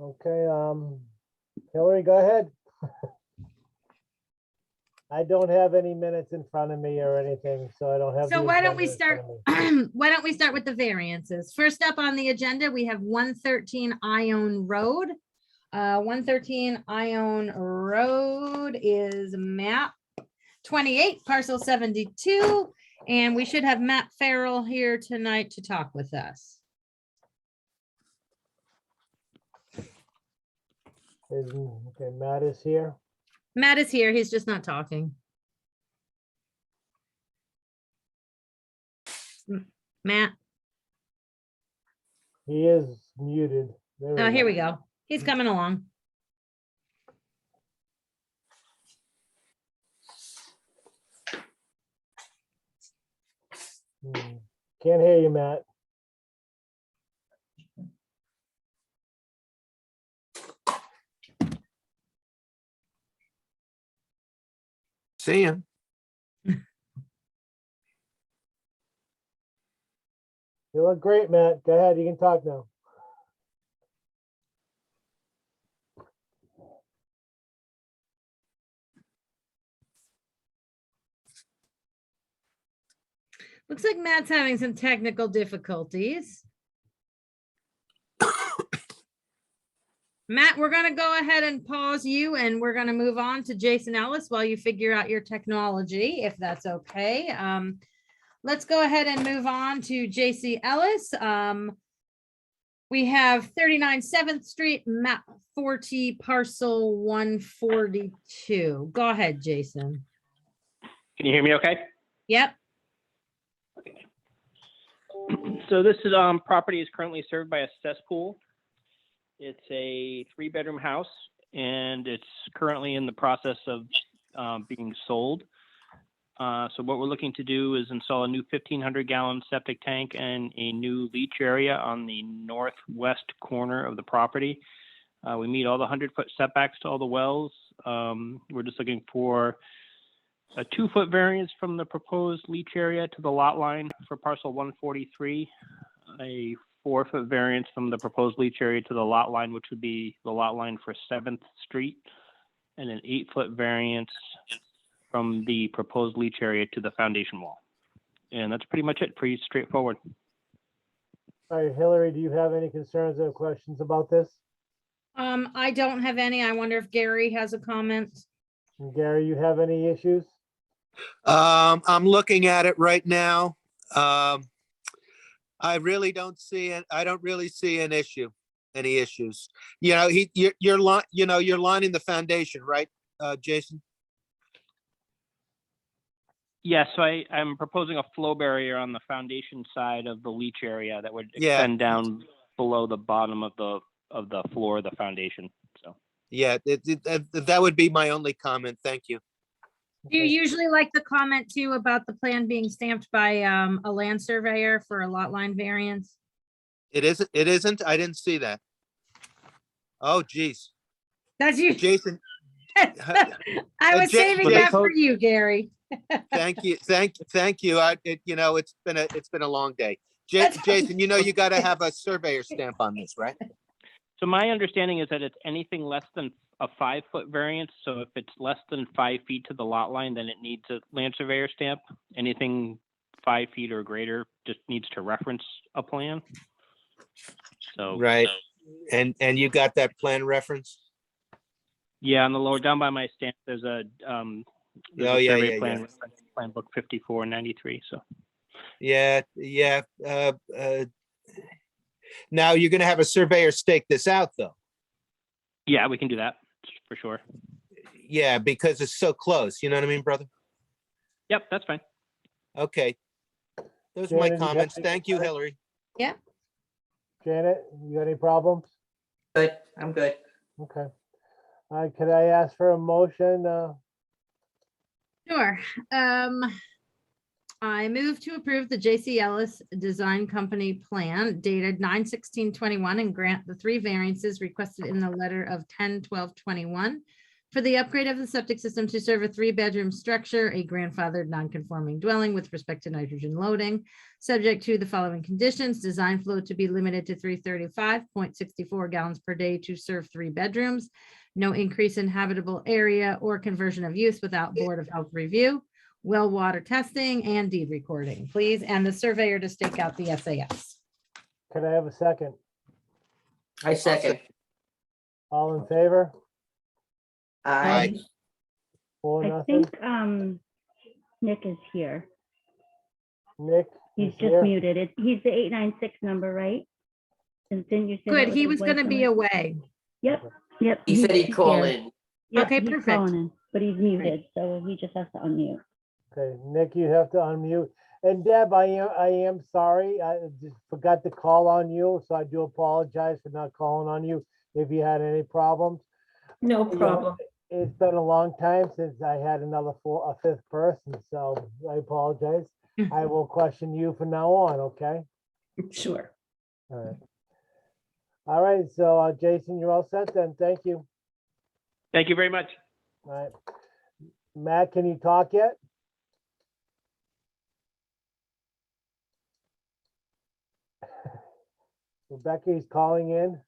Okay, Hillary, go ahead. I don't have any minutes in front of me or anything, so I don't have. So the why don't we agenda in start? front of me. Why don't we start with the variances? First up on the agenda, we have 113 Ione Road. 113 Ione Road is map 28, parcel 72, and we should have Matt Farrell here tonight to talk with us. Okay, Matt is here. Matt is here. He's just not talking. Matt. He is muted. Oh, here we go. He's coming along. Can't hear you, Matt. See him. You look great, Matt. Go ahead. You can talk now. Looks like Matt's having some technical difficulties. Matt, we're going to go ahead and pause you and we're going to move on to Jason Ellis while you figure out your technology, if that's okay. Let's go ahead and move on to JC Ellis. We have 39 7th Street, map 40, parcel 142. Go ahead, Jason. Can you hear me okay? Yep. So this is property is currently served by a cesspool. It's a 3-bedroom house and it's currently in the process of being sold. So what we're looking to do is install a new 1,500-gallon septic tank and a new leach area on the northwest corner of the property. We meet all the 100-foot setbacks to all the wells. We're just looking for a 2-foot variance from the proposed leach area to the lot line for parcel 143, a 4-foot variance from the proposed leach area to the lot line, which would be the lot line for 7th Street, and an 8-foot variance from the proposed leach area to the foundation wall. And that's pretty much it. Pretty straightforward. All right, Hillary, do you have any concerns or questions about this? I don't have any. I wonder if Gary has a comment. And Gary, you have any issues? I'm looking at it right now. I really don't see it. I don't really see an issue, any issues. You know, you're lining the foundation, right, Jason? Yes, so I'm proposing a flow barrier on the foundation side of the leach area that would extend down below the bottom of the floor of the foundation. So Yeah, that would be my only comment. Thank you. Do you usually like the comment too about the plan being stamped by a land surveyor for a lot line variance? It isn't. I didn't see that. Oh, geez. That's you. Jason, I was saving that for you, Gary. thank you. Thank you. It's been a long day. Jason, you got to have a surveyor stamp on this, right? So my understanding is that it's anything less than a 5-foot variance. So if it's less than 5 feet to the lot line, then it needs a land surveyor stamp. Anything 5 feet or greater just needs to reference a plan. So Right. And you got that plan reference? yeah, on the lower down by my stamp, there's a survey plan book 5493. So Yeah. Now you're going to have a surveyor stake this out, though. yeah, we can do that for sure. Yeah, because it's so close. You know what I mean, brother? Yep, that's fine. Okay. Those are my Janet, you got comments. any Thank you, comments? Hillary. Yeah. Janet, you got any problems? Good, I'm good. Okay. Could I ask for a motion? Sure. I move to approve the JC Ellis Design Company plan dated 9/16/21 and grant the 3 variances requested in the letter of 10/12/21 for the upgrade of the septic system to serve a 3-bedroom structure, a grandfathered non-conforming dwelling with respect to nitrogen loading, subject to the following conditions: design flow to be limited to 335.64 gallons per day to serve 3 bedrooms, no increase in habitable area or conversion of use without Board of Health review, well water testing, and deed recording, please, and the surveyor to stake out the SAS. Could I have a second? I second. All in favor? Aye. 4, I nothing. think Nick is here. Nick? He's is just here? muted. He's the 896 number, right? And didn't you say that Good, he his was wife gonna be and- away. Yep, yep. He said he'd he's call here. in. Yep, Okay, he's perfect. calling in, but he's muted, so he just has to unmute. Okay, Nick, you have to unmute. And Deb, I am sorry. I just forgot to call on you, so I do apologize for not calling on you if you had any problems. No You know, problem. It's been a long time since I had a 5th person, so I apologize. I will question you from now on, okay? Sure. All right. All right, so Jason, you're all set then. Thank you. Thank you very much. All right. Matt, can you talk yet? Rebecca is calling in.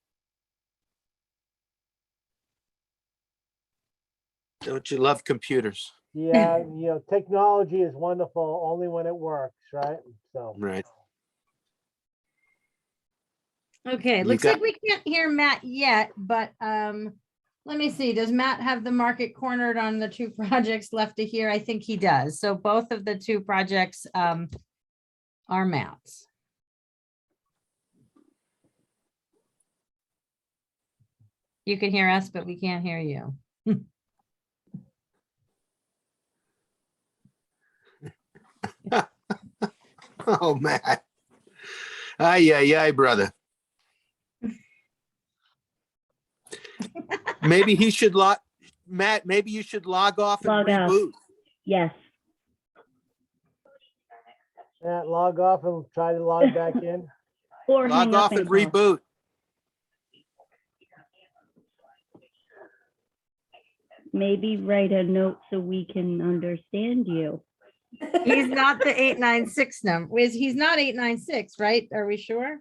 Don't you love computers? Yeah, technology is wonderful only when it works, right? So, Right. Okay, You looks got- like we can't hear Matt yet, but let me see. Does Matt have the market cornered on the 2 projects left to hear? I think he does. So both of the 2 projects are Matt's. You can hear us, but we can't hear you. Oh, Matt. Aye, brother. Maybe he should Matt, maybe you should log off and Log out. reboot. Yes. Matt, log off and try to log back in. Or Log hang up off and call. reboot. Maybe write a note so we can understand you. He's not the 896 number. He's not 896, right? Are we sure?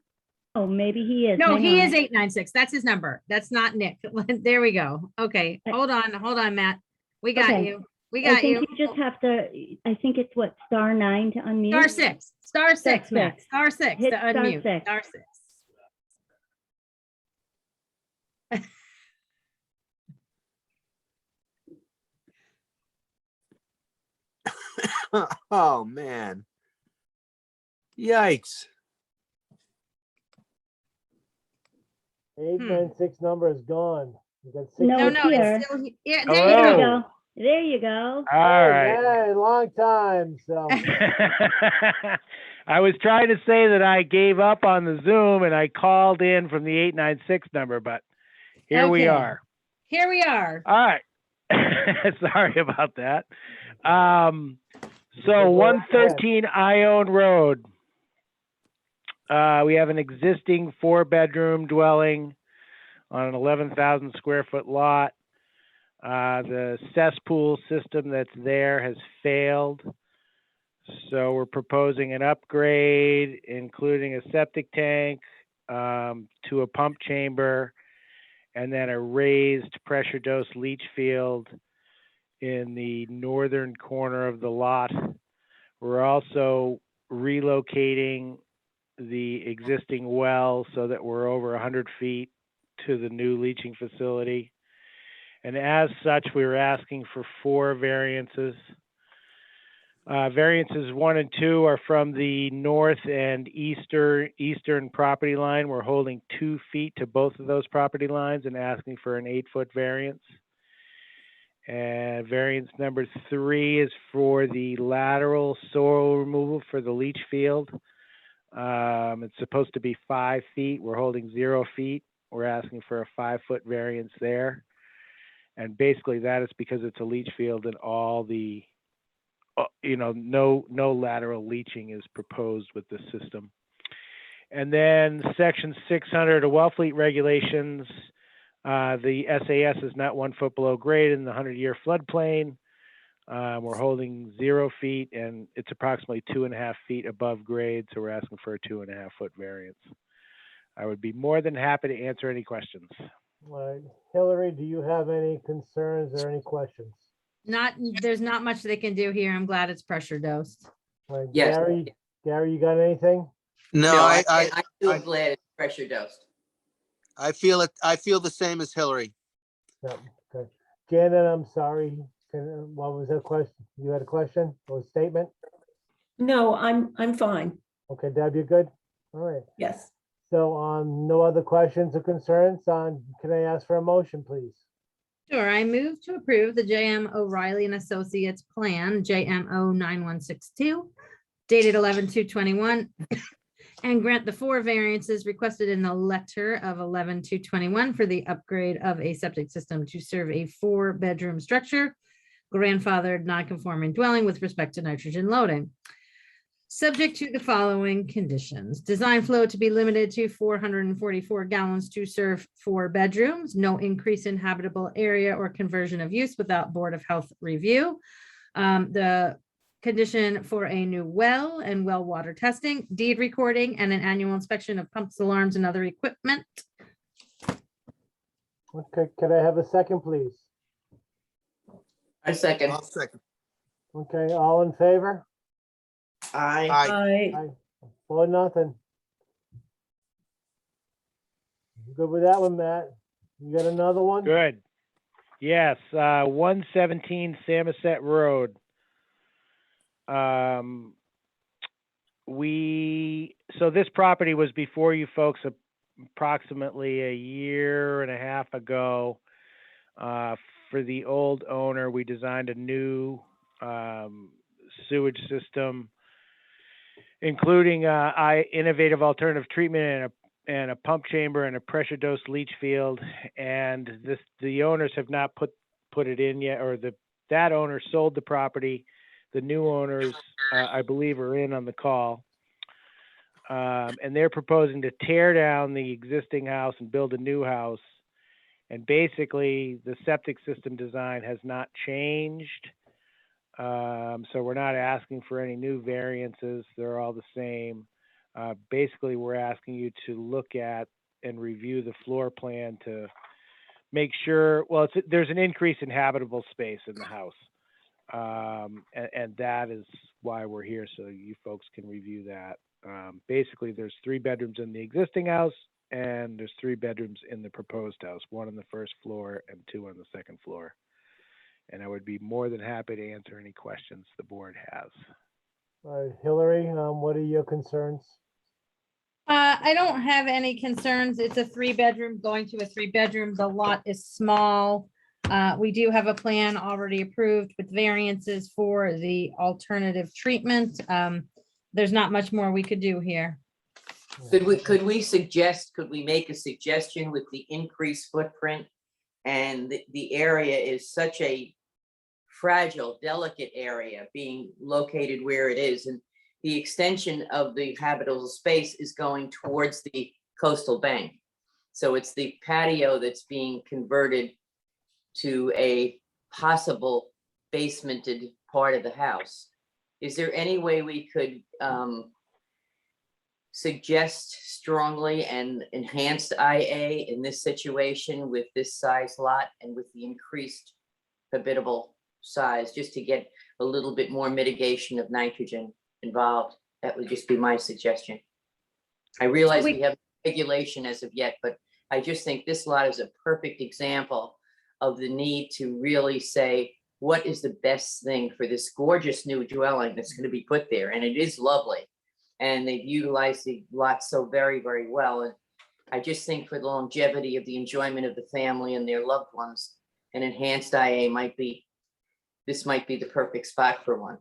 Oh, maybe he is. No, Hang he on. is 896. That's his number. That's not Nick. There we go. Okay, hold on, Matt. We got Okay. you. We I got think you. you just have to, I think it's what, *9 to unmute? Star six, Matt. six. Star 6 Hit to star unmute. six. Star 6. Oh, man. Yikes. 896 number is gone. You got 6. No, No, it's no, here. it's still, yeah, there There you you go. go. There you go. All right. Yeah, long time. So, I was trying to say that I gave up on the Zoom and I called in from the 896 number, but here we Okay. are. Here we are. All right. Sorry about that. So 113 Ione Road. We have an existing 4-bedroom dwelling on an 11,000 square foot lot. The cesspool system that's there has failed. So we're proposing an upgrade, including a septic tank, to a pump chamber, and then a raised pressure dose leach field in the northern corner of the lot. We're also relocating the existing well so that we're over 100 feet to the new leaching facility. And as such, we were asking for 4 variances. Variances 1 and 2 are from the north and eastern property line. We're holding 2 feet to both of those property lines and asking for an 8-foot variance. And variance number 3 is for the lateral soil removal for the leach field. It's supposed to be 5 feet. We're holding 0 feet. We're asking for a 5-foot variance there. And basically that is because it's a leach field and all the, no lateral leaching is proposed with the system. And then section 600 of Wellfleet regulations The SAS is not 1 foot below grade in the 100-year floodplain. We're holding 0 feet, and it's approximately 2.5 feet above grade, so we're asking for a 2.5 foot variance. I would be more than happy to answer any questions. All right. Hillary, do you have any concerns or any questions? There's not much they can do here. I'm glad it's pressure dosed. All right, Yes. Gary, you got anything? No, No, I I feel glad it's pressure dosed. feel it. I feel the same as Hillary. No, okay. Janet, I'm sorry. What was the question? You had a question or a statement? No, I'm fine. Okay, Deb, you good? All right. Yes. So, no other questions or concerns can I ask for a motion, please? Sure, I move to approve the JM O'Reilly and Associates Plan, JMO 9162, dated 11/2/21, and grant the 4 variances requested in the letter of 11/2/21 for the upgrade of a septic system to serve a 4-bedroom structure, grandfathered non-conforming dwelling with respect to nitrogen loading. Subject to the following conditions: design flow to be limited to 444 gallons to serve 4 bedrooms, no increase in habitable area or conversion of use without Board of Health review. The condition for a new well and well water testing, deed recording, and an annual inspection of pumps, alarms, and other equipment. Okay, could I have a second, please? I second. I'll second. Okay, all in favor? Aye. Aye. Aye. 4-0. You good with that one, Matt? You got another one? Good. Yes, 117 Samuset Road. So this property was before you folks approximately a year and a half ago. For the old owner, we designed a new sewage system, including innovative alternative treatment and a pump chamber and a pressure dose leach field. And the owners have not put it in yet, or that owner sold the property. The new owners, I believe, are in on the call. And they're proposing to tear down the existing house and build a new house. And basically, the septic system design has not changed. So we're not asking for any new variances. They're all the same. Basically, we're asking you to look at and review the floor plan to make sure, well, there's an increase in habitable space in the house. And that is why we're here, so you folks can review that. Basically, there's 3 bedrooms in the existing house, and there's 3 bedrooms in the proposed house, 1 on the first floor and 2 on the second floor. And I would be more than happy to answer any questions the board has. All right, Hillary, what are your concerns? I don't have any concerns. It's a 3-bedroom going to a 3-bedroom. The lot is small. We do have a plan already approved with variances for the alternative treatment. There's not much more we could do here. Could we make a suggestion with the increased footprint? And the area is such a fragile, delicate area being located where it is. And the extension of the habitable space is going towards the coastal bank. So it's the patio that's being converted to a possible basemented part of the house. Is there any way we could suggest strongly an enhanced IA in this situation with this size lot and with the increased habitable size, just to get a little bit more mitigation of nitrogen involved? That would just be my suggestion. I realize we have regulation as of yet, but I just think this lot is a perfect example of the need to really say, what is the best thing for this gorgeous new dwelling that's going to be put there? And it is lovely. And they've utilized the lot so very, very well. And I just think for the longevity of the enjoyment of the family and their loved ones, an enhanced IA might be the perfect spot for one.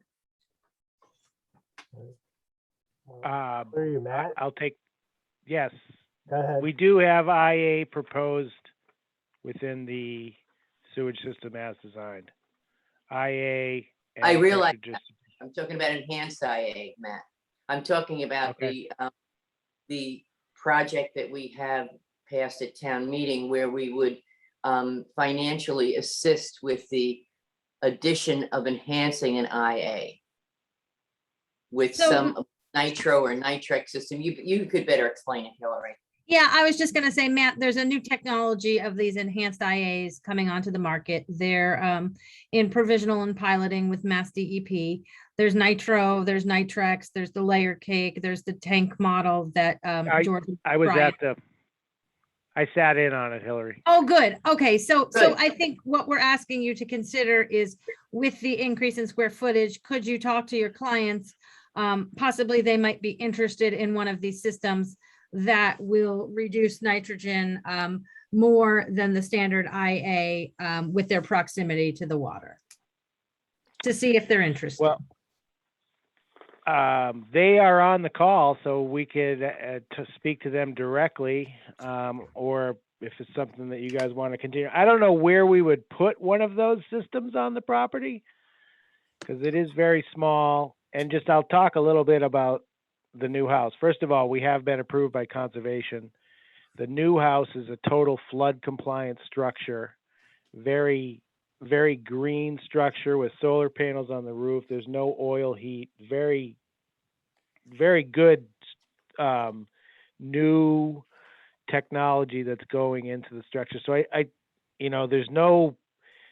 Where are you, Matt? Yes, Go ahead. we do have IA proposed within the sewage system as designed. IA. and I realize pressure I'm talking about enhanced IA, Matt. I'm talking about the project that we have passed at town meeting where we would financially assist with the addition of enhancing an IA with So- some nitro or nitrex system. You could better explain it, Hillary. Yeah, I was just gonna say, Matt, there's a new technology of these enhanced IAs coming onto the market. They're in provisional and piloting with Mass DEP. There's nitro, there's nitrex, there's the layer cake, there's the tank model that George. I was Brian- I sat in on it, Hillary. Oh, good. Okay, so Good. I think what we're asking you to consider is with the increase in square footage, could you talk to your clients? Possibly they might be interested in one of these systems that will reduce nitrogen more than the standard IA with their proximity to the water. To see if they're interested. Well, they are on the call, so we could to speak to them directly, or if it's something that you guys want to continue. I don't know where we would put one of those systems on the property, because it is very small. And just, I'll talk a little bit about the new house. First of all, we have been approved by conservation. The new house is a total flood compliant structure, very, very green structure with solar panels on the roof. There's no oil heat, very, very good new technology that's going into the structure. So I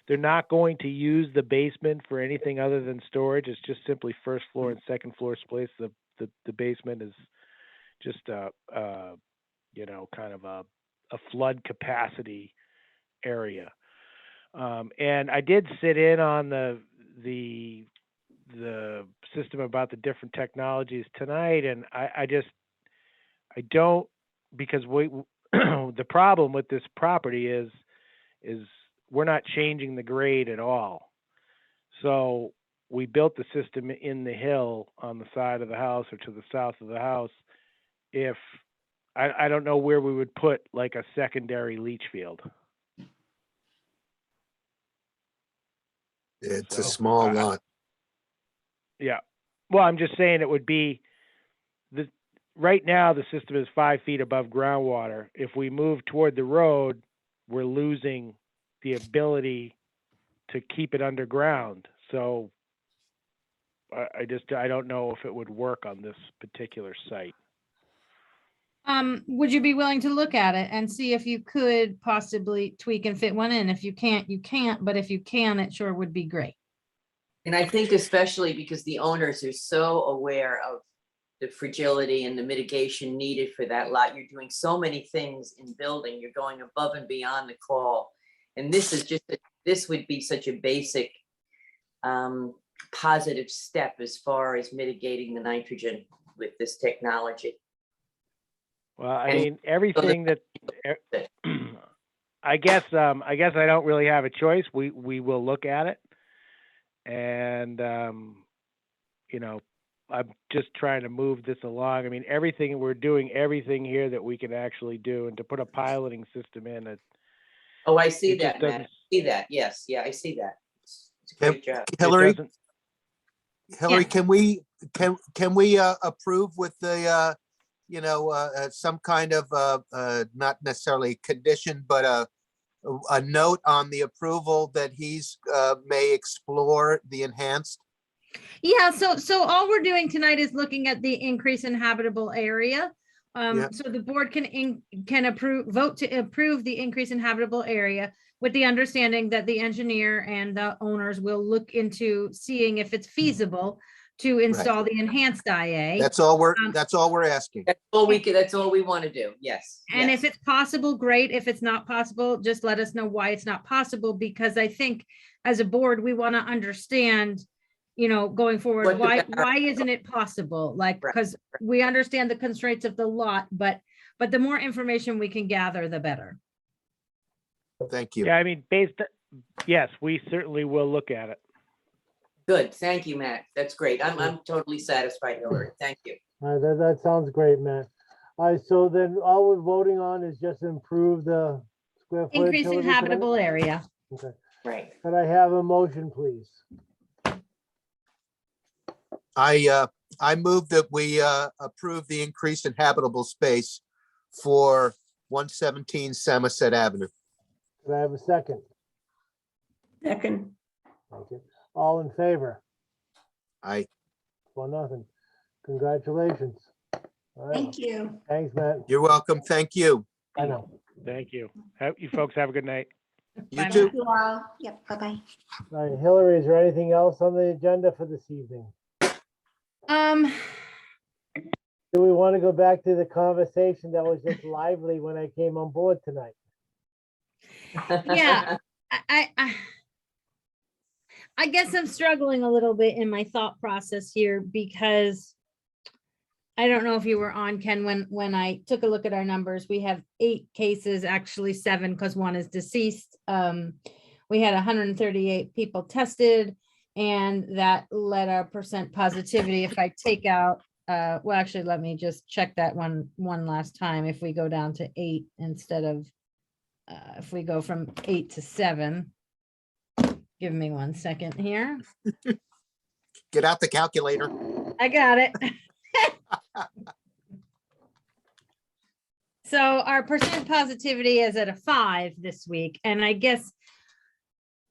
they're not going to use the basement for anything other than storage. It's just simply first floor and second floor space. The basement is just kind of a flood capacity area. And I did sit in on the system about the different technologies tonight, and I don't, because the problem with this property is we're not changing the grade at all. So we built the system in the hill on the side of the house or to the south of the house. If I don't know where we would put like a secondary leach field. It's So, a small lot. Yeah. Well, I'm just saying it would be right now the system is 5 feet above groundwater. If we move toward the road, we're losing the ability to keep it underground. So I don't know if it would work on this particular site. Would you be willing to look at it and see if you could possibly tweak and fit one in? If you can't, you can't, but if you can, it sure would be great. And I think especially because the owners are so aware of the fragility and the mitigation needed for that lot. You're doing so many things in building. You're going above and beyond the call. And this is just, this would be such a basic positive step as far as mitigating the nitrogen with this technology. Well, I And- mean, everything that I guess I don't really have a choice. We will look at it. And I'm just trying to move this along. I mean, we're doing everything here that we can actually do, and to put a piloting system in, Oh, I see it just that, Matt. doesn't- I see that. Yes. Yeah, I see that. It's a Yep. great job. Hillary, Yeah. can we approve with the some kind of not necessarily condition, but a note on the approval that he's may explore the enhanced? Yeah, so all we're doing tonight is looking at the increase in habitable area. Yeah. So the board can vote to approve the increase in habitable area with the understanding that the engineer and the owners will look into seeing if it's feasible to install the enhanced IA. That's all we're asking. That's all we want to do. Yes. And yes. if it's possible, great. If it's not possible, just let us know why it's not possible, because I think as a board, we want to understand, going forward, What the why isn't it possible? Like, Right, because we understand the constraints of the lot, but the more information we can gather, the better. Thank you. Yeah, I mean, yes, we certainly will look at it. Good. Thank you, Matt. That's great. I'm totally satisfied, Hillary. Thank you. All right, that sounds great, Matt. All right, so then all we're voting on is just improve the square footage. Increase in Hillary, tonight? habitable area. Okay, Right. could I have a motion, please? I move that we approve the increase in habitable space for 117 Samuset Avenue. Could I have a second? Second. Thank you. All in favor? I, 1-0. Congratulations. All right. Thank you. Thanks, Matt. you're welcome. Thank you. I know. Thank you. You folks have a good night. You Bye, too. You all. Yep, bye-bye. All right, Hillary, is there anything else on the agenda for this evening? Do we want to go back to the conversation that was just lively when I came on board tonight? Yeah. I guess I'm struggling a little bit in my thought process here because I don't know if you were on, Ken, when I took a look at our numbers, we have 8 cases, actually 7, because 1 is deceased. We had 138 people tested, and that led our percent positivity. If I take out, well, actually, let me just check that one last time. If we go down to 8 instead of, if we go from 8 to 7, give me 1 second here. Get out the calculator. I got it. So our percent positivity is at a 5 this week. And I guess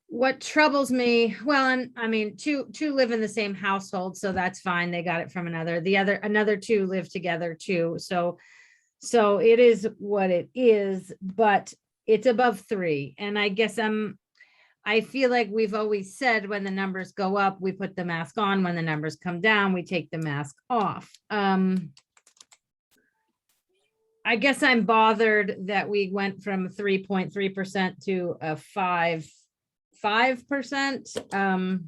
what troubles me, well, and I mean, two live in the same household, so that's fine. They got it from another. Another 2 live together too. So it is what it is, but it's above 3. And I guess I feel like we've always said when the numbers go up, we put the mask on. When the numbers come down, we take the mask off. I guess I'm bothered that we went from 3.3% to a 5%.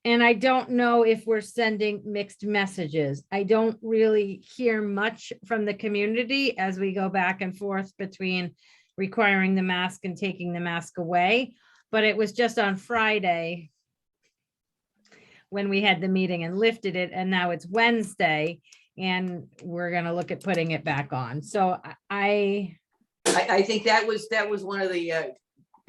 And I don't know if we're sending mixed messages. I don't really hear much from the community as we go back and forth between requiring the mask and taking the mask away. But it was just on Friday when we had the meeting and lifted it, and now it's Wednesday and we're going to look at putting it back on. So I think that was one of the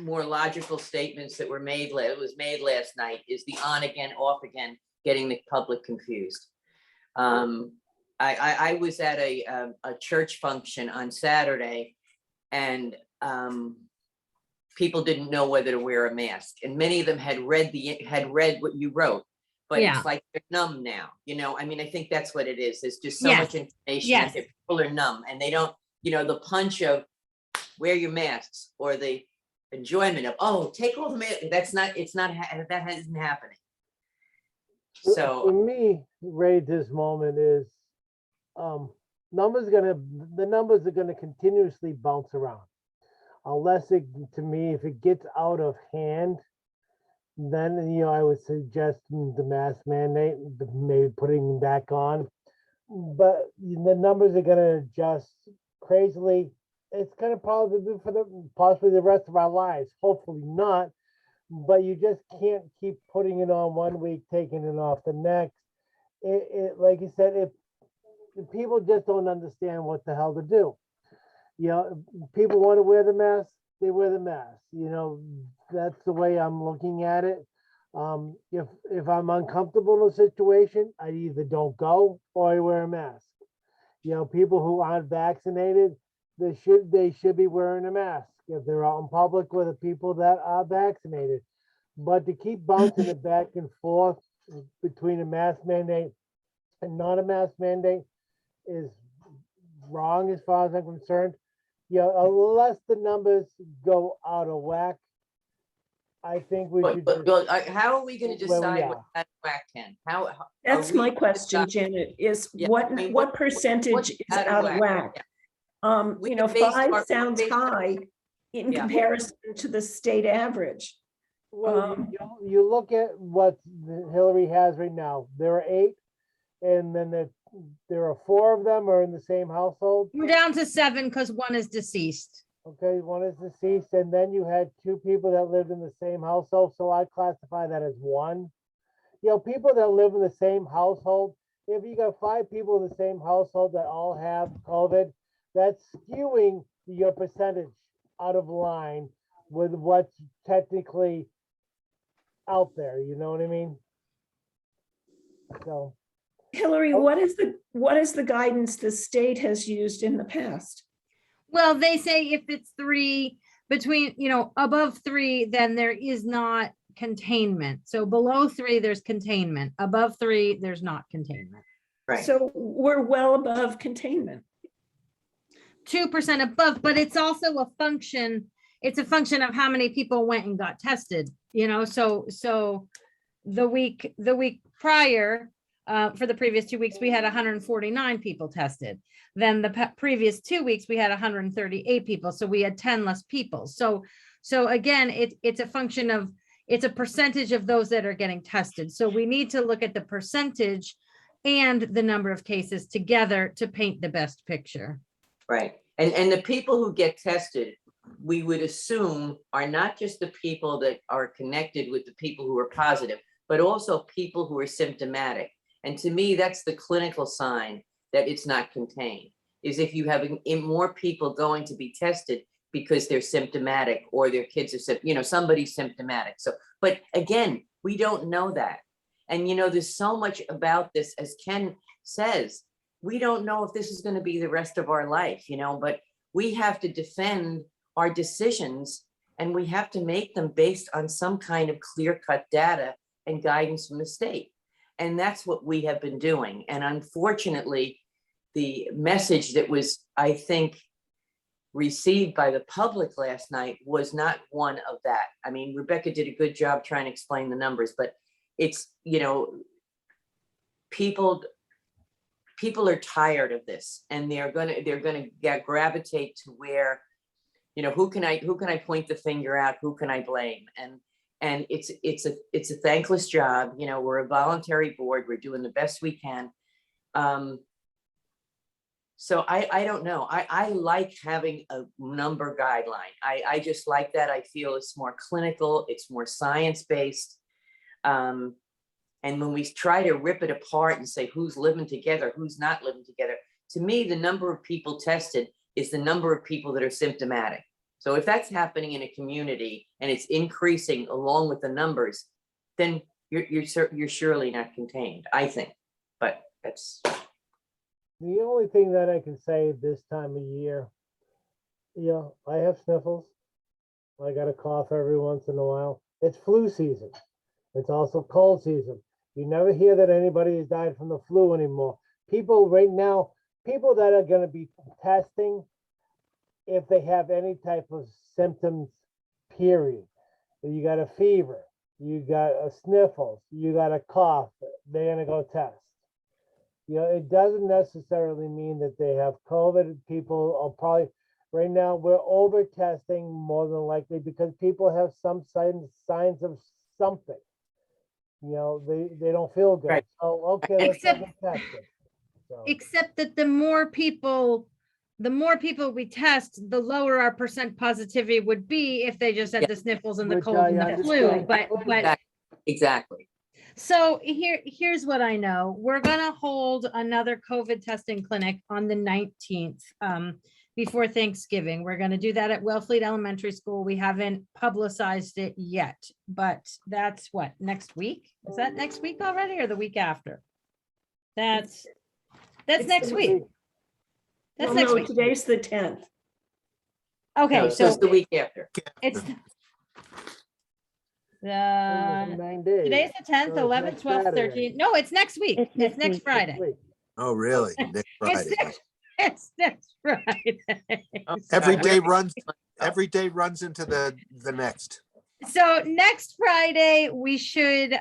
more logical statements that were made. It was made last night, is the on again, off again, getting the public confused. I was at a church function on Saturday, and people didn't know whether to wear a mask, and many of them had read what you wrote, but Yeah. it's like they're numb now. I mean, I think that's what it is. There's just so Yes. much information Yes. that people are numb, and they don't, the punch of wear your masks, or the enjoyment of, oh, take all the mask. That isn't happening. For So me, Ray, this moment is the numbers are gonna continuously bounce around. Unless to me, if it gets out of hand, then, I would suggest the mask mandate, maybe putting them back on. But the numbers are gonna adjust crazily. It's gonna probably be for possibly the rest of our lives. Hopefully not. But you just can't keep putting it on one week, taking it off the next. It like you said, if people just don't understand what the hell to do. People want to wear the mask, they wear the mask. That's the way I'm looking at it. If I'm uncomfortable in a situation, I either don't go or I wear a mask. People who aren't vaccinated, they should be wearing a mask if they're out in public with the people that are vaccinated. But to keep bouncing it back and forth between a mask mandate and not a mask mandate is wrong as far as I'm concerned. Unless the numbers go out of whack, I think we should. but how are we going to where we decide what are. that whack can? How? That's are we my gonna question, decide- Janet, is Yeah, what I mean, what percentage what's is out of whack? We can base 5 our- sounds base our- high in Yeah. comparison to the state average. Well, you look at what Hillary has right now. There are 8, and then there are 4 of them are in the same household. we're down to 7 because 1 is deceased. Okay, 1 is deceased, and then you had 2 people that lived in the same household, so I classify that as 1. People that live in the same household, if you got 5 people in the same household that all have COVID, that's skewing your percentage out of line with what's technically out there, you know what I mean? So, Hillary, Oh. what is the guidance the state has used in the past? Well, they say if it's 3 between, above 3, then there is not containment. So below 3, there's containment. Above 3, there's not containment. Right. So we're well above containment. 2% above, but it's also a function. It's a function of how many people went and got tested, so the week prior, for the previous 2 weeks, we had 149 people tested. Then the previous 2 weeks, we had 138 people. So we had 10 less people. So again, it's a function of, it's a percentage of those that are getting tested. So we need to look at the percentage and the number of cases together to paint the best picture. Right. And the people who get tested, we would assume are not just the people that are connected with the people who are positive, but also people who are symptomatic. And to me, that's the clinical sign that it's not contained, is if you have more people going to be tested because they're symptomatic or their kids are, somebody's symptomatic. So, but again, we don't know that. And, there's so much about this, as Ken says, we don't know if this is going to be the rest of our life, but we have to defend our decisions and we have to make them based on some kind of clear-cut data and guidance from the state. And that's what we have been doing. And unfortunately, the message that was, I think, received by the public last night was not one of that. I mean, Rebecca did a good job trying to explain the numbers, but it's, people are tired of this, and they're gonna gravitate to where, who can I point the finger at? Who can I blame? And it's a thankless job. We're a voluntary board. We're doing the best we can. So I don't know. I like having a number guideline. I just like that. I feel it's more clinical. It's more science-based. And when we try to rip it apart and say who's living together, who's not living together, to me, the number of people tested is the number of people that are symptomatic. So if that's happening in a community and it's increasing along with the numbers, then you're surely not contained, I think. But that's the only thing that I can say this time of year. I have sniffles. I got a cough every once in a while. It's flu season. It's also cold season. You never hear that anybody has died from the flu anymore. People right now, people that are going to be testing, if they have any type of symptoms, period. You got a fever, you got a sniffles, you got a cough, they're going to go test. It doesn't necessarily mean that they have COVID. People are probably, right now, we're over testing more than likely because people have some signs of something. They don't feel good. Right. So, okay, let's Except- get tested. So, Except that the more people we test, the lower our percent positivity would be if they just had Yeah. the sniffles and the Which cold I and the flu. understand. But exactly. so here's what I know. We're gonna hold another COVID testing clinic on the 19th, before Thanksgiving. We're gonna do that at Wellfleet Elementary School. We haven't publicized it yet, but that's what, next week? Is that next week already or the week after? That's It's next the week. That's Well, next no, week. today's the 10th. Okay, No, so it's the week after. it's in the 9 days. today's the 10th, So it's 11th, next 12th, Saturday. 13th. No, it's next week. It's It's next next week. Friday. Wait, Oh, really? Next It's Friday. It's next Friday. Every Sorry. day runs into the next. So next Friday, we should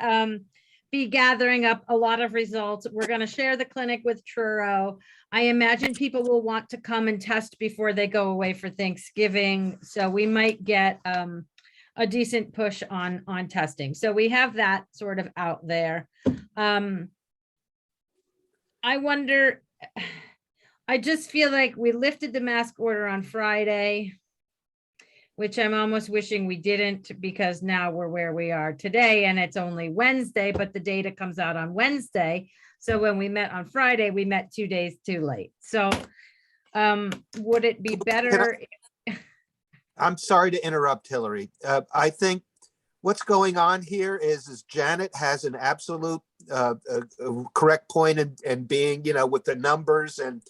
be gathering up a lot of results. We're going to share the clinic with Truro. I imagine people will want to come and test before they go away for Thanksgiving. So we might get a decent push on testing. So we have that sort of out there. I wonder, I just feel like we lifted the mask order on Friday, which I'm almost wishing we didn't, because now we're where we are today and it's only Wednesday, but the data comes out on Wednesday. So when we met on Friday, we met 2 days too late. So would it be better? I'm sorry to interrupt, Hillary. I think what's going on here is Janet has an absolute correct point in being, with the numbers and,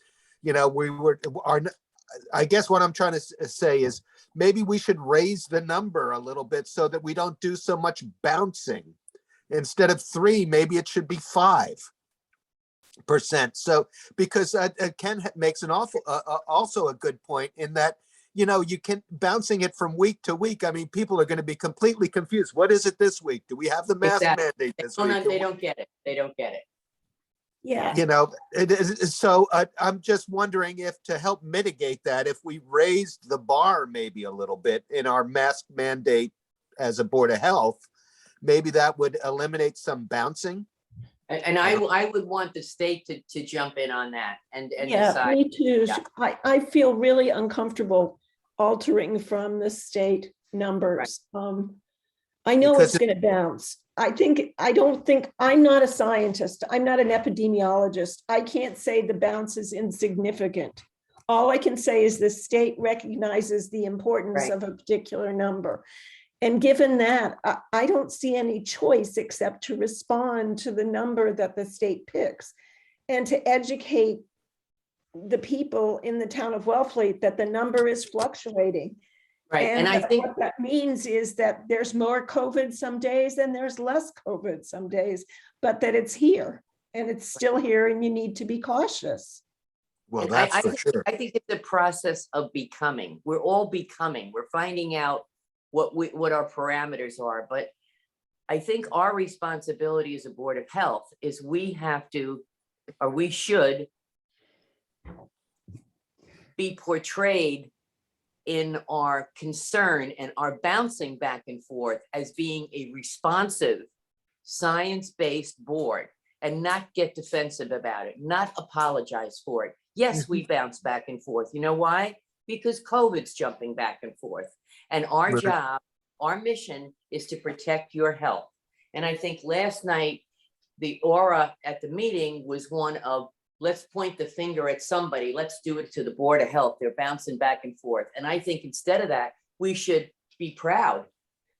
I guess what I'm trying to say is maybe we should raise the number a little bit so that we don't do so much bouncing. Instead of 3, maybe it should be 5%. So, because Ken makes an also a good point in that, you know, you can bouncing it from week to week. I mean, people are going to be completely confused. What is it this week? Do we have the mask Exactly. mandate this week? They don't get it. They don't get it. Yeah, You know, it is, so I'm just wondering if, to help mitigate that, if we raised the bar maybe a little bit in our mask mandate as a Board of Health, maybe that would eliminate some bouncing. And I would want the state to jump in on that and yeah, decide. me too. Yeah. I feel really uncomfortable altering from the state numbers. I know Because it's gonna bounce. I'm not a scientist. I'm not an epidemiologist. I can't say the bounce is insignificant. All I can say is the state recognizes the importance Right. of a particular number. And given that, I don't see any choice except to respond to the number that the state picks and to educate the people in the town of Wellfleet that the number is fluctuating. Right, and I that think, what that means is that there's more COVID some days and there's less COVID some days, but that it's here and it's still here and you need to be cautious. Well, and that's for sure. I think it's a process of becoming. We're all becoming. We're finding out what our parameters are. But I think our responsibility as a Board of Health is we have to, or we should be portrayed in our concern and our bouncing back and forth as being a responsive, science-based board, and not get defensive about it, not apologize for it. Yes, we bounce back and forth. You know why? Because COVID's jumping back and forth. And our Right. job, our mission is to protect your health. And I think last night, the aura at the meeting was one of, let's point the finger at somebody. Let's do it to the Board of Health. They're bouncing back and forth. And I think instead of that, we should be proud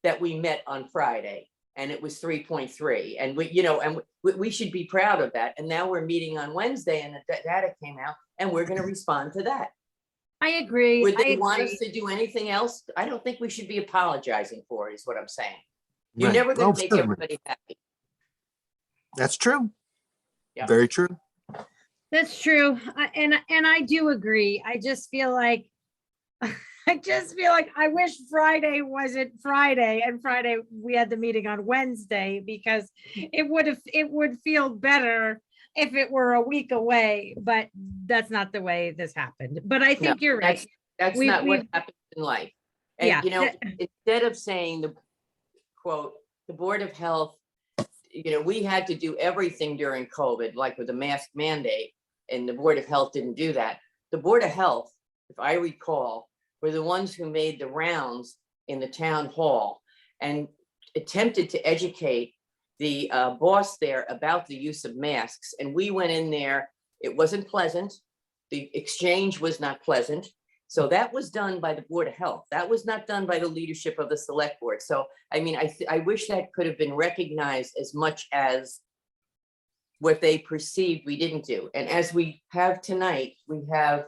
that we met on Friday and it was 3.3. And we should be proud of that. And now we're meeting on Wednesday and the data came out and we're going to respond to that. I agree. Would I they want agree. us to do anything else? I don't think we should be apologizing for it, is what I'm saying. You're Right. never going Oh, to make certainly. everybody happy. That's true. Yeah. Very true. That's true. And I do agree. I just feel like I wish Friday wasn't Friday and Friday we had the meeting on Wednesday, because it would feel better if it were a week away, but that's not the way this happened. But I think you're right. That's We- not what we- happens in life. And Yeah. instead of saying the quote, the Board of Health, we had to do everything during COVID, like with the mask mandate, and the Board of Health didn't do that. The Board of Health, if I recall, were the ones who made the rounds in the town hall and attempted to educate the boss there about the use of masks. And we went in there, it wasn't pleasant. The exchange was not pleasant. So that was done by the Board of Health. That was not done by the leadership of the Select Board. So, I mean, I wish that could have been recognized as much as what they perceived we didn't do. And as we have tonight, we have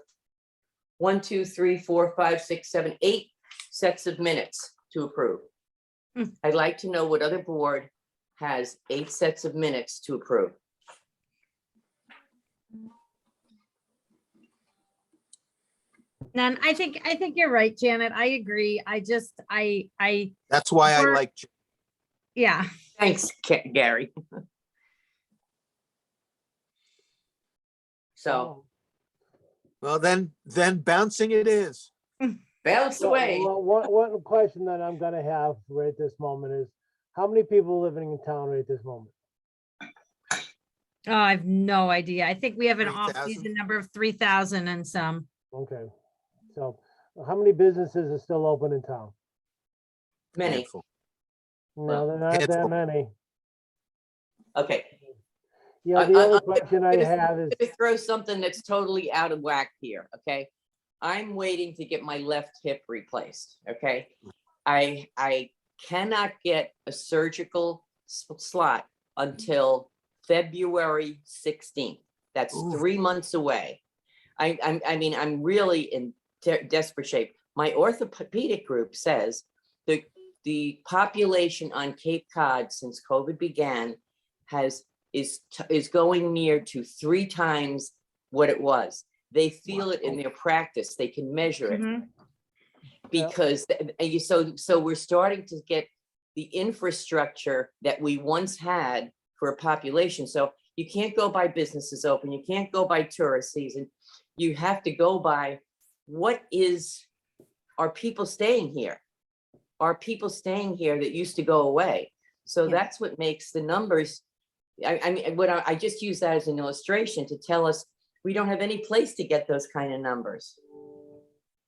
1, 2, 3, 4, 5, 6, 7, 8 sets of minutes to approve. I'd like to know what other board has 8 sets of minutes to approve. And I think you're right, Janet. I agree. That's why I We're- like. Yeah. Thanks, Gary. So Well, then bouncing it is. bounce away. Well, one question that I'm gonna have right this moment is, how many people living in town right this moment? Oh, I have no idea. I think we have an 3,000? off-season number of 3,000 and some. Okay, so how many businesses are still open in town? Many. Handful. No, they're not that handful. many. Okay. Yeah, the I- other I'm question I gonna- have is, I'm gonna throw something that's totally out of whack here, okay? I'm waiting to get my left hip replaced, okay? I cannot get a surgical slot until February 16th. That's Ooh. 3 months away. I mean, I'm really in desperate shape. my orthopedic group says the population on Cape Cod since COVID began is going near to 3 times what it was. They feel it in their practice. They can measure it. Mhm. Because so we're starting to get the infrastructure that we once had for a population. So you can't go by businesses open, you can't go by tourist season. You have to go by are people staying here? Are people staying here that used to go away? So Yeah. that's what makes the numbers. I mean, I just use that as an illustration to tell us we don't have any place to get those kind of numbers.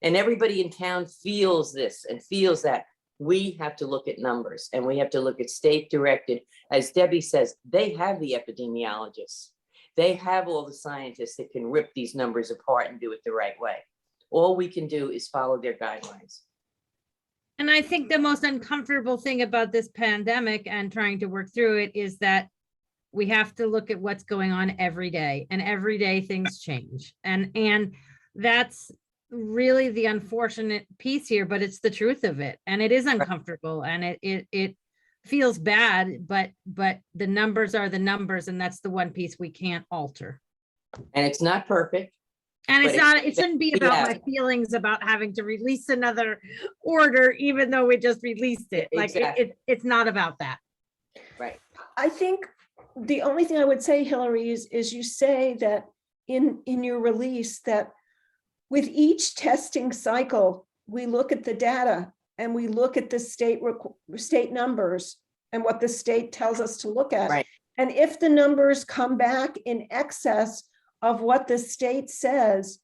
And everybody in town feels this and feels that we have to look at numbers and we have to look at state directed. As Debbie says, they have the epidemiologists. They have all the scientists that can rip these numbers apart and do it the right way. All we can do is follow their guidelines. And I think the most uncomfortable thing about this pandemic and trying to work through it is that we have to look at what's going on every day, and every day things change. And that's really the unfortunate piece here, but it's the truth of it. And it is uncomfortable and it feels bad, but the numbers are the numbers, and that's the one piece we can't alter. And it's not perfect. And But it shouldn't be about my feelings about having to release another order, even though we just released it. Like Exactly. it's not about that. Right. I think the only thing I would say, Hillary, is you say that in your release that with each testing cycle, we look at the data and we look at the state numbers and what the state tells us to look at. Right. And if the numbers come back in excess of what the state says,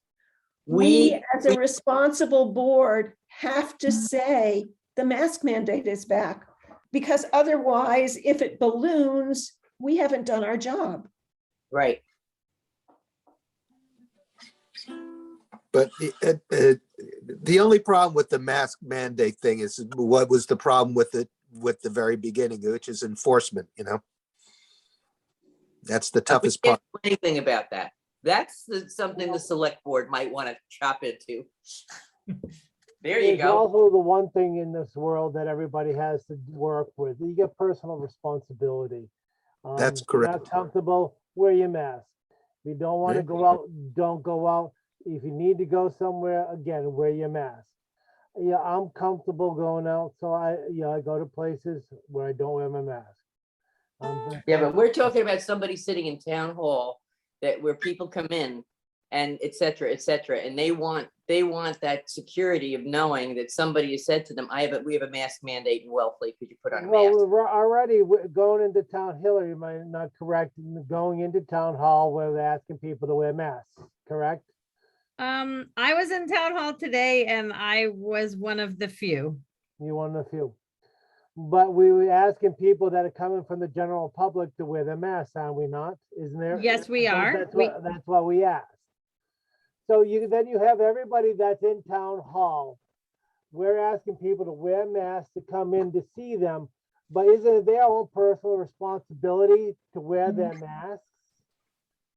we as a responsible board have to say the mask mandate is back, because otherwise, if it balloons, we haven't done our job. Right. But the only problem with the mask mandate thing is what was the problem with the very beginning, which is enforcement, That's the toughest We part. can't do anything about that. That's something the select board might want to chop into. There you There's go. also the one thing in this world that everybody has to work with. You get personal responsibility. That's If you're correct. not comfortable, wear your mask. If you don't want to Yeah. go out, don't go out. If you need to go somewhere, again, wear your mask. Yeah, I'm comfortable going out, so I go to places where I don't wear my mask. Yeah, but we're talking about somebody sitting in town hall where people come in and et cetera, and they want that security of knowing that somebody has said to them, we have a mask mandate in Wellfleet, could you put on a Well, mask? we're already going into town, Hillary, am I not correct? Going into town hall where they're asking people to wear masks, correct? I was in town hall today and I was one of the few. You one of the few. But we were asking people that are coming from the general public to wear their masks, are we not? Isn't there? Yes, we are. That's what we asked. So then you have everybody that's in town hall. We're asking people to wear masks to come in to see them, but isn't it their own personal responsibility to wear their masks?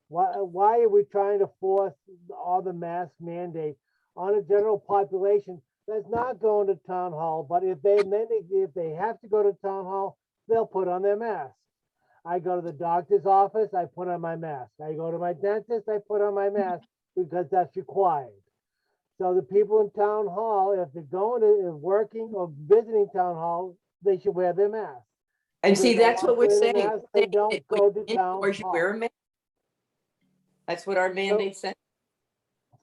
Why are we trying to force all the mask mandate on a general population that's not going to town hall? But if they have to go to town hall, they'll put on their mask. I go to the doctor's office, I put on my mask. I go to my dentist, I put on my mask because that's required. So the people in town hall, if they're going to working or visiting town hall, they should wear their mask. And If see, they don't that's what want to we're wear their saying. mask, they don't go to town Indoors, you hall. wear a mask. That's what our mandate said.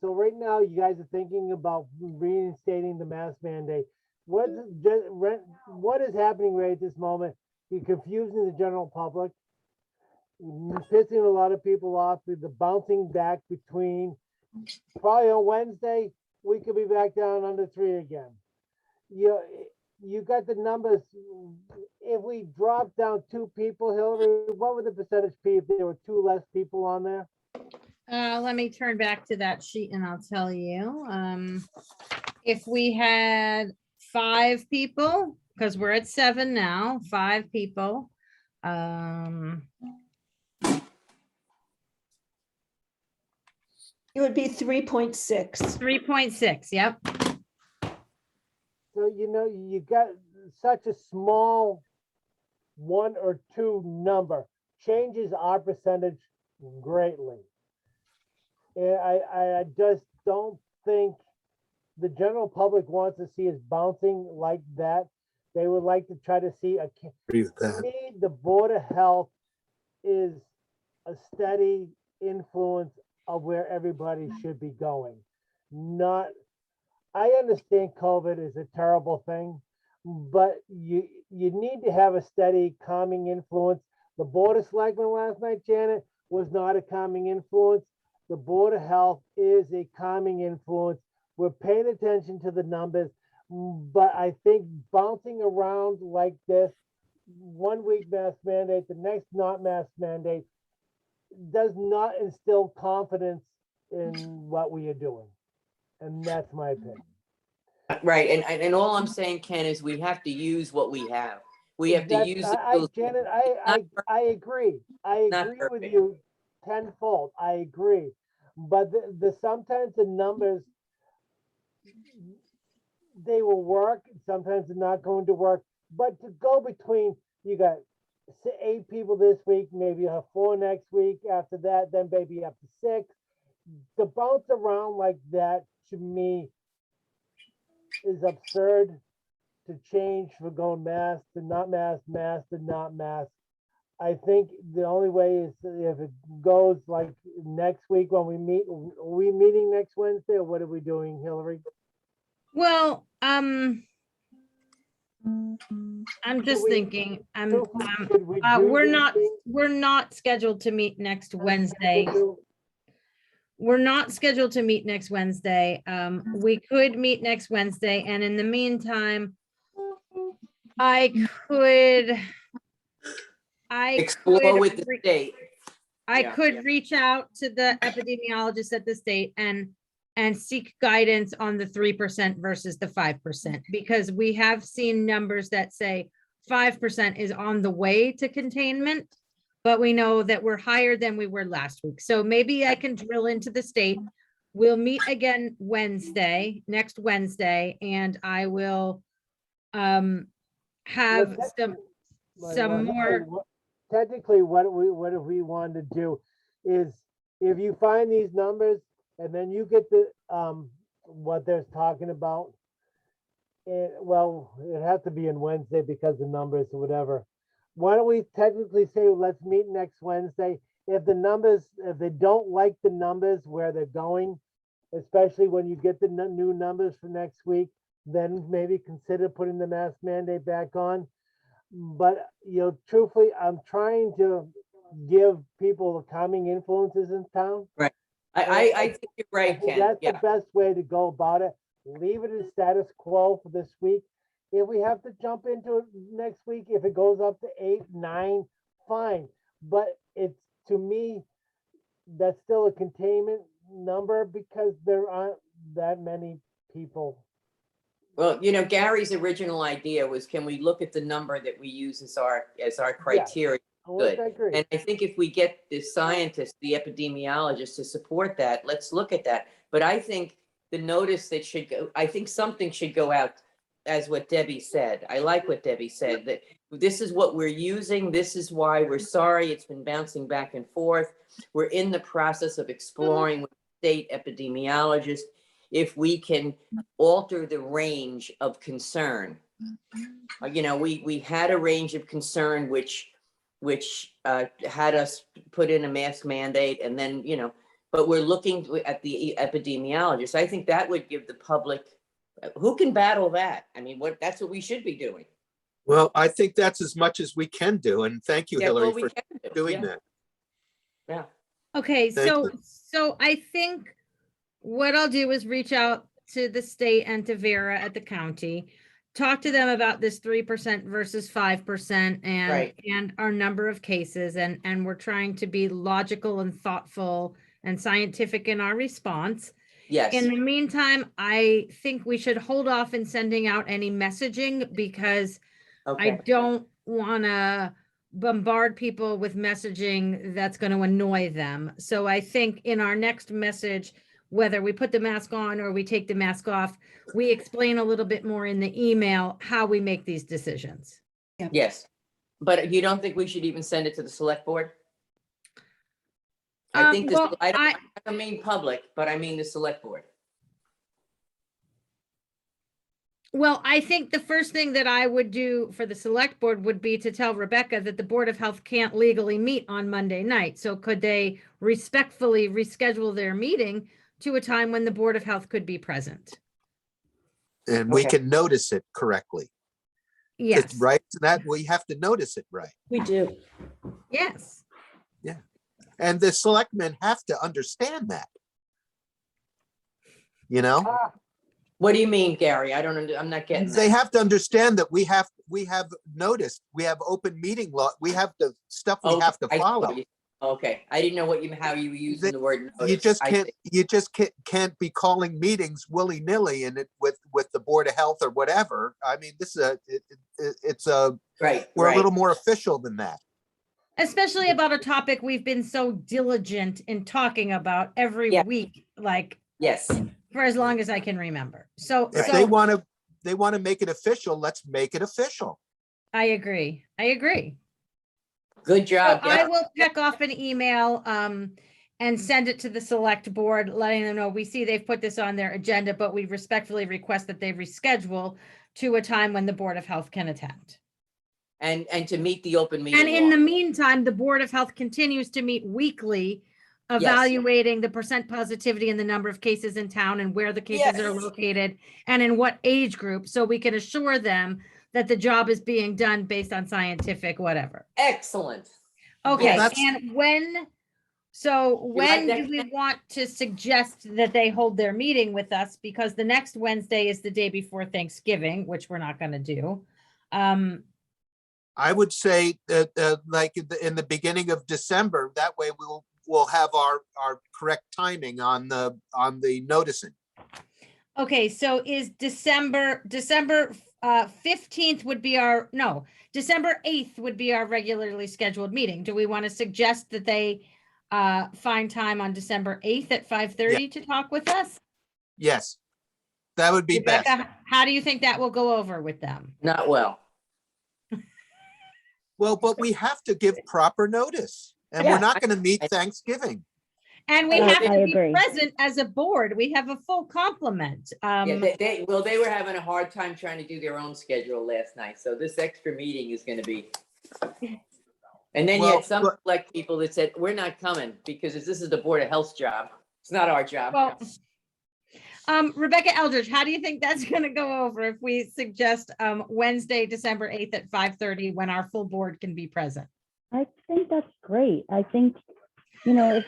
So right now, you guys are thinking about reinstating the mask mandate. What is happening right at this moment? You're confusing the general public, pissing a lot of people off with the bouncing back between. Probably on Wednesday, we could be back down under 3 again. You got the numbers. If we drop down 2 people, Hillary, what would the percentage be if there were 2 less people on there? Let me turn back to that sheet and I'll tell you. If we had 5 people, because we're at 7 now, 5 people. It would be 3.6. 3.6, yep. you got such a small 1 or 2 number changes our percentage greatly. And I just don't think the general public wants to see us bouncing like that. They would like to try to see Agree with to that. me, the Board of Health is a steady influence of where everybody should be going. Not, I understand COVID is a terrible thing, but you need to have a steady calming influence. The Board of Selectmen last night, Janet, was not a calming influence. The Board of Health is a calming influence. We're paying attention to the numbers, but I think bouncing around like this, 1 week mask mandate, the next not mask mandate, does not instill confidence in what we are doing. And that's my opinion. Right, and all I'm saying, Ken, is we have to use what we have. We have to use the tools. Janet, I agree. I Not agree with perfect. you tenfold. I agree. But the sometimes the numbers, they will work, sometimes they're not going to work. But to go between, you got 8 people this week, maybe you have 4 next week, after that, then maybe up to 6. To bounce around like that, to me, is absurd. To change from going mask to not mask, mask to not mask. I think the only way is if it goes like next week when we meet. Are we meeting next Wednesday, or what are we doing, Hillary? Well, I'm just we- thinking, Should we do we're these not, things? we're not scheduled to meet next Wednesday. We're not scheduled to meet next Wednesday. We could meet next Wednesday, and in the meantime, I could Explore with the state. I Yeah, could yeah. reach out to the epidemiologist at the state and seek guidance on the 3% versus the 5%, because we have seen numbers that say 5% is on the way to containment, but we know that we're higher than we were last week. So maybe I can drill into the state. We'll meet again next Wednesday, and I will have some more. Technically, what if we wanted to do is, if you find these numbers and then you get the what they're talking about, well, it has to be in Wednesday because the numbers or whatever. Why don't we technically say, let's meet next Wednesday? If they don't like the numbers where they're going, especially when you get the new numbers for next week, then maybe consider putting the mask mandate back on. But, truthfully, I'm trying to give people the calming influences in town. Right. I think you're right, Ken. That's the Yeah. best way to go about it. Leave it as status quo for this week. If we have to jump into it next week, if it goes up to 8, 9, fine. But it's, to me, that's still a containment number because there aren't that many people. Well, Gary's original idea was, can we look at the number that we use as our criteria? Good. I agree. And I think if we get the scientists, the epidemiologists to support that, let's look at that. But I think the notice that should go, I think something should go out as what Debbie said. I like what Debbie said, that this is what we're using. This is why we're sorry. It's been bouncing back and forth. We're in the process of exploring with state epidemiologists if we can alter the range of concern. We had a range of concern which had us put in a mask mandate, and then, but we're looking at the epidemiologists. I think that would give the public, who can battle that? I mean, that's what we should be doing. Well, I think that's as much as we can do. And thank you, Yeah, Hillary, well, we for can do. doing Yeah. that. Yeah. Okay, Thank so I think what I'll do is reach out to the state and to Vera at the county, talk to them about this 3% versus 5% and our number of cases, and we're trying to be logical and thoughtful and scientific in our response. Yes. In the meantime, I think we should hold off in sending out any messaging, because I don't want to bombard people with messaging that's going to annoy them. So I think in our next message, whether we put the mask on or we take the mask off. We explain a little bit more in the email how we make these decisions. Yes, but you don't think we should even send it to the select board? I think this, Well, I don't mean public, but I mean the select board. Well, I think the first thing that I would do for the select board would be to tell Rebecca that the Board of Health can't legally meet on Monday night. So could they respectfully reschedule their meeting to a time when the Board of Health could be present? And we Okay. can notice it correctly. Yes, Right, so that we have to notice it right. We do. yes. And the selectmen have to understand that. You know, Ah, What do you mean, Gary? I don't, I'm not getting they that. have to understand that we have noticed, we have open meeting law, we have the stuff we have to I see what follow. you- Okay, I didn't know how you were using the word. You notice. just I can't, see. you just can't be calling meetings willy-nilly and it with the Board of Health or whatever. I mean, this is it's Right, we're a right. little more official than that. Especially about a topic we've been so diligent in talking about every Yeah. week, like Yes, for as long as I can remember. So, If so they want to make it official, let's make it official. I agree. I agree. good So job. I Gary. will peck off an email and send it to the select board, letting them know we see they've put this on their agenda, but we respectfully request that they reschedule to a time when the Board of Health can attend. And to meet the open meeting And in the law. meantime, the Board of Health continues to meet weekly, evaluating the percent positivity and the number of cases in town and where the cases are Yes. located and in what age group, so we can assure them that the job is being done based on scientific whatever. Excellent. Okay, that's- and when like that? do we want to suggest that they hold their meeting with us? Because the next Wednesday is the day before Thanksgiving, which we're not gonna do. I would say that like in the beginning of December, that way we'll have our correct timing on the noticing. Okay, so is December 15th would be December 8th would be our regularly scheduled meeting. Do we want to suggest that they find time on December 8th at 5:30 to talk with us? Yes, that would be best. Rebecca, how do you think that will go over with them? Not well. Well, but we have to give proper notice and Yeah, we're not going to meet I- Thanksgiving. And we I have to be agree. present as a board. We have a full complement. Yeah, they were having a hard time trying to do their own schedule last night, so this extra meeting is gonna be. And then you Well, had some but- select people that said, we're not coming because this is the Board of Health's job. It's not our job. Well, Rebecca Eldridge, how do you think that's gonna go over if we suggest Wednesday, December 8th at 5:30 when our full board can be present? I think that's great. I think, no,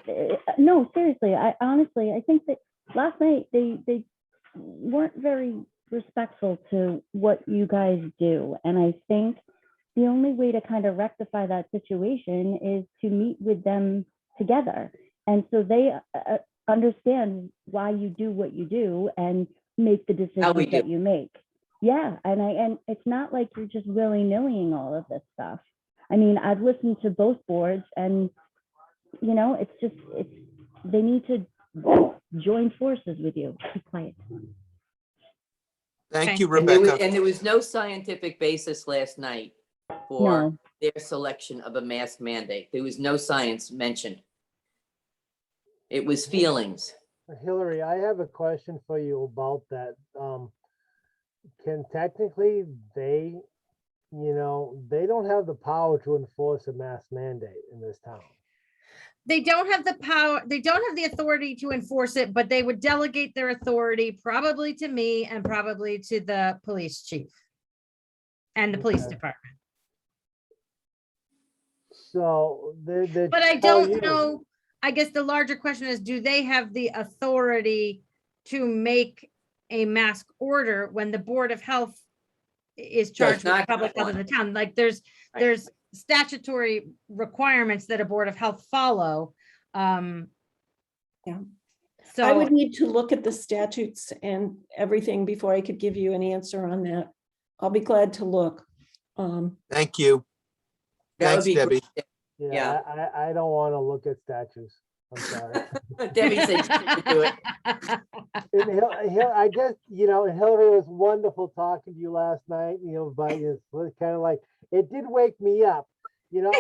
seriously, I think that last night they weren't very respectful to what you guys do. And I think the only way to kind of rectify that situation is to meet with them together. And so they understand why you do what you do and make the decisions we that do. you make. Yeah, and it's not like you're just willy-nillying all of this stuff. I mean, I've listened to both boards and, they need to join forces with you. Be quiet. Thank Okay. you, And there Rebecca. was no scientific basis last night for No, their selection of a mask mandate. There was no science mentioned. It was feelings. Hillary, I have a question for you about that. Can technically they don't have the power to enforce a mask mandate in this town. They don't have the power, they don't have the authority to enforce it, but they would delegate their authority probably to me and probably to the police chief and the police Okay. department. So they're. But I tell don't you- know, I guess the larger question is, do they have the authority to make a mask order when the Board of Health is charged with not public health in one. the town? Like there's statutory requirements that a Board of Health follow. Yeah. I So, would need to look at the statutes and everything before I could give you an answer on that. I'll be glad to look. Thank you. That would Thanks, be Debbie. great. Yeah, Yeah. I don't want to look at statues. I'm sorry. Debbie said she would do it. And I guess, Hillary, it was wonderful talking to you last night, but it's kind of like, it did wake me up.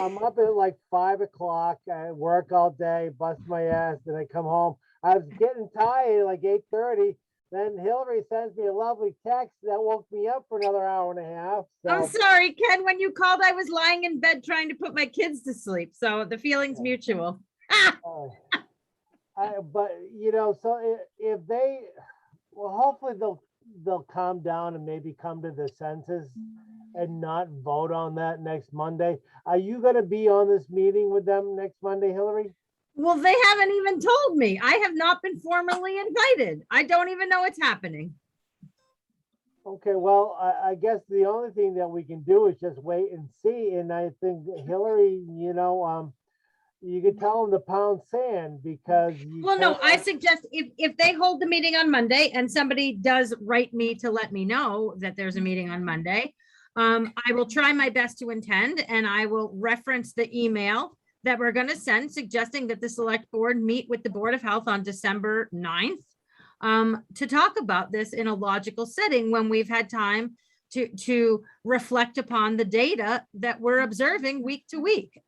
I'm up at like 5 o'clock, I work all day, bust my ass, then I come home. I was getting tired like 8:30. Then Hillary sends me a lovely text that woke me up for another hour and a half. I'm So, sorry, Ken, when you called, I was lying in bed trying to put my kids to sleep. So the feeling's mutual. but so if they, well, hopefully they'll calm down and maybe come to their senses and not vote on that next Monday. Are you going to be on this meeting with them next Monday, Hillary? Well, they haven't even told me. I have not been formally invited. I don't even know what's happening. Okay, well, I guess the only thing that we can do is just wait and see. And I think Hillary, you could tell them to pound sand because Well, no, I suggest if they hold the meeting on Monday and somebody does write me to let me know that there's a meeting on Monday, I will try my best to attend, and I will reference the email that we're going to send suggesting that the select board meet with the Board of Health on December 9th to talk about this in a logical setting when we've had time to reflect upon the data that we're observing week to week.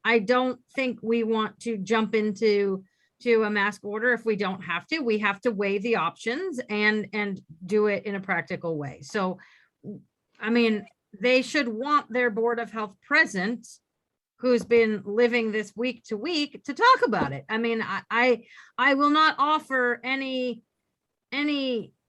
I don't think we want to jump into a mask order if we don't have to. We have to weigh the options and do it in a practical way. So, I mean, they should want their Board of Health present, who's been living this week to week, to talk about it. I mean, I will not offer any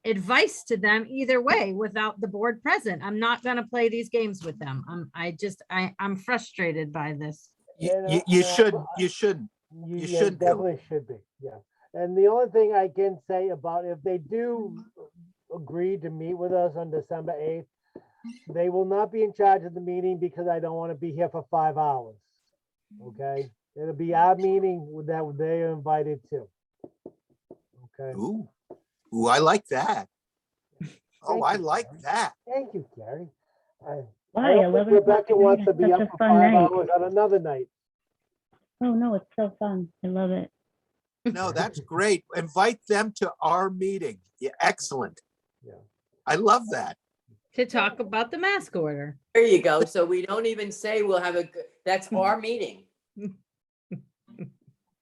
advice to them either way without the board present. I'm not going to play these games with them. I'm frustrated by this. You shouldn't. You should do. definitely should be, yeah. And the only thing I can say about if they do agree to meet with us on December 8th, they will not be in charge of the meeting because I don't want to be here for 5 hours. Okay, it'll be our meeting that they are invited to. Okay. Ooh, I like that. Oh, I like that. Thank you, Gary. Why? I don't think 11 o'clock Rebecca at night wants to is be such up a for fun 5 night. hours on another night. Oh, no, it's so fun. I love it. No, that's great. Invite them to our meeting. Yeah, excellent. Yeah. I love that. To talk about the mask order. There you go. So we don't even say we'll have that's our meeting.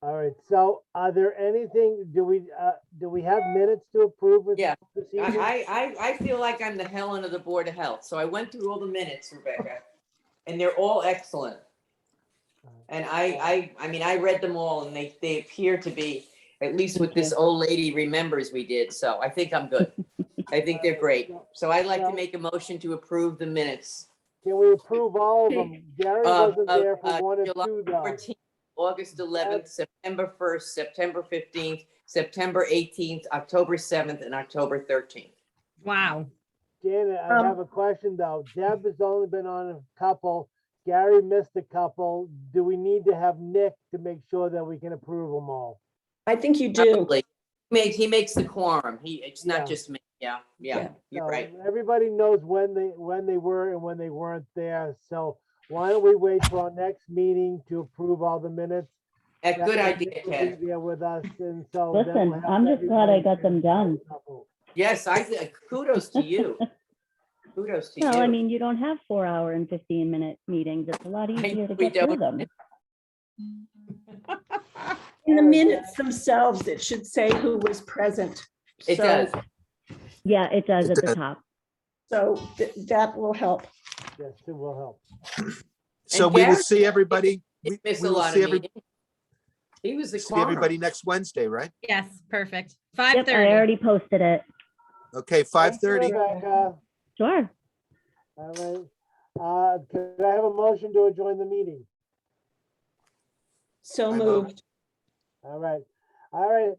All right, so are there anything, do we have minutes to approve with Yeah, this evening? I feel like I'm the Helen of the Board of Health. So I went through all the minutes, Rebecca, and they're all excellent. And I mean, I read them all and they appear to be, at least what this old lady remembers we did. So I think I'm good. I think they're great. So I'd like to make a motion to approve the minutes. Can we approve all of them? Gary wasn't there for one and July two, though. 14th, August 11th, September 1st, September 15th, September 18th, October 7th, and October 13th. Wow. Janet, I have a question, though. Deb has only been on a couple. Gary missed a couple. Do we need to have Nick to make sure that we can approve them all? I think you do. Probably. He makes the quorum. It's not just me. Yeah, you're So right. everybody knows when they were and when they weren't there. So why don't we wait for our next meeting to approve all the minutes? A good That way idea, Nick will Ted. be there with us, and so then Listen, we'll have I'm just glad I got them done. Yes, I think kudos to you. Kudos to Well, you. I mean, you don't have 4 hour and 15-minute meetings. It's a lot easier to we get through don't. them. In the minutes themselves, it should say who was present. It So- does. Yeah, it does It at the does. top. So that will help. Yes, it will help. So And we will Gary see everybody. He We missed a will lot see of meetings. He was the see everybody quorum. next Wednesday, right? Yes, perfect. Yep, 5:30. I already posted it. Okay, Thank you, 5:30. Rebecca. Sure. All right. Could I have a motion to adjourn the meeting? So I moved. All right. All right.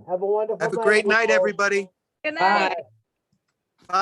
Have a wonderful Have a night, great night, everyone. everybody. Good night. Bye.